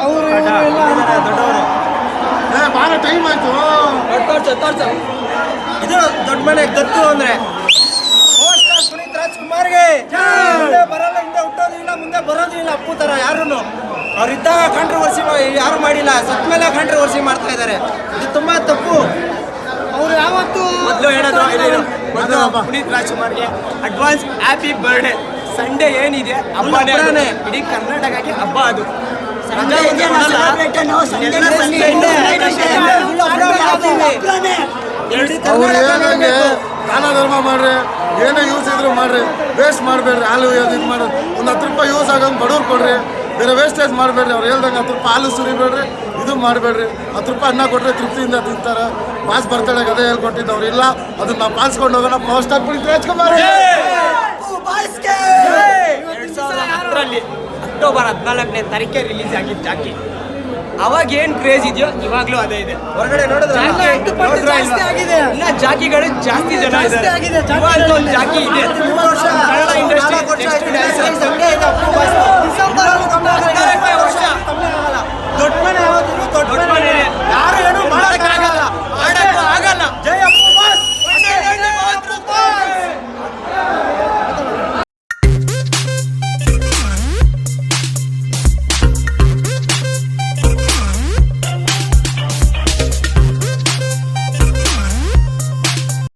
ಅವರು ದೊಡ್ಡವರು ಭಾಳ ಟೈಮ್ ಆಯ್ತು. ತೋರ್ಸು ಇದು ದೊಡ್ಡ ಮನೆ ಗತ್ತು ಅಂದ್ರೆ ಪುನೀತ್ ರಾಜ್ಕುಮಾರ್ಗೆ ಬರಲ್ಲ, ಹಿಂದೆ ಹುಟ್ಟೋದಿಲ್ಲ, ಮುಂದೆ ಬರೋದಿಲ್ಲ. ಅಪ್ಪು ತರ ಯಾರು ಅವ್ರಿದ್ದಾಗ ಕಾಂಟ್ರವರ್ಸಿ ಯಾರು ಮಾಡಿಲ್ಲ, ಸತ್ ಮೇಲೆ ಕಾಂಟ್ರವರ್ಸಿ ಮಾಡ್ತಾ ಇದ್ದಾರೆ. ಇದು ತುಂಬಾ ತಪ್ಪು. ಅವ್ರು ಯಾವತ್ತು ಮೊದಲು ಪುನೀತ್ ರಾಜ್ಕುಮಾರ್ಗೆ ಅಡ್ವಾನ್ಸ್ ಹ್ಯಾಪಿ ಬರ್ಡೇ. ಸಂಡೇ ಏನಿದೆ ಹಬ್ಬನೇ, ಇಡೀ ಕರ್ನಾಟಕಕ್ಕೆ ಹಬ್ಬ ಅದು. ಅವ್ರು ಏನಂಗೆ ದಾನ ಧರ್ಮ ಮಾಡ್ರಿ, ಏನೇ ಯೂಸ್ ಇದ್ರು ಮಾಡ್ರಿ, ವೇಸ್ಟ್ ಮಾಡಬೇಡ್ರಿ. ಹಾಲು ಇದು ಮಾಡೋದು ಒಂದು 10 ರೂಪಾಯಿ ಯೂಸ್ ಆಗಂಗೆ ಬಡವ್ರು ಕೊಡ್ರಿ, ಬೇರೆ ವೇಸ್ಟೇಜ್ ಮಾಡಬೇಡ್ರಿ. ಅವ್ರು ಹೇಳ್ದಂಗೆ 10 ರೂಪಾಯಿ ಹಾಲು ಸುರಿಬೇಡ್ರಿ, ಇದು ಮಾಡಬೇಡ್ರಿ. 10 ರೂಪಾಯಿ ಅನ್ನ ಕೊಟ್ಟರೆ ತೃಪ್ತಿಯಿಂದ ತಿಂತಾರೆ. ಪಾಸ್ ಬರ್ತಡೆಗೆ ಅದೇ ಹೇಳ್ಕೊಟ್ಟಿದ್ದು ಅವ್ರು ಇಲ್ಲ, ಅದನ್ನ ನಾವು ಪಾಲಿಸ್ಕೊಂಡು ಹೋಗೋಣ. ಪವರ್ ಸ್ಟಾರ್ ಪುನೀತ್ ರಾಜ್ಕುಮಾರ್ 2010ರಲ್ಲಿ ಅಕ್ಟೋಬರ್ 14ನೇ ತಾರೀಕೆ ರಿಲೀಸ್ ಆಗಿದ್ದು ಜಾಕಿ. ಅವಾಗ ಏನ್ ಕ್ರೇಜ್ ಇದೆಯೋ ಇವಾಗ್ಲೂ ಅದೇ ಇದೆ. ಹೊರಗಡೆ ನೋಡಿದ್ರೆ ಇನ್ನ ಜಾಕಿಗಳು ಜಾಸ್ತಿ ಜನ ಇದ್ದಾರೆ. ಒಂದು ಜಾಕಿ ಇದೆ. ಕನ್ನಡ ಇಂಡಸ್ಟ್ರಿ ದೊಡ್ಡ ಮನೆ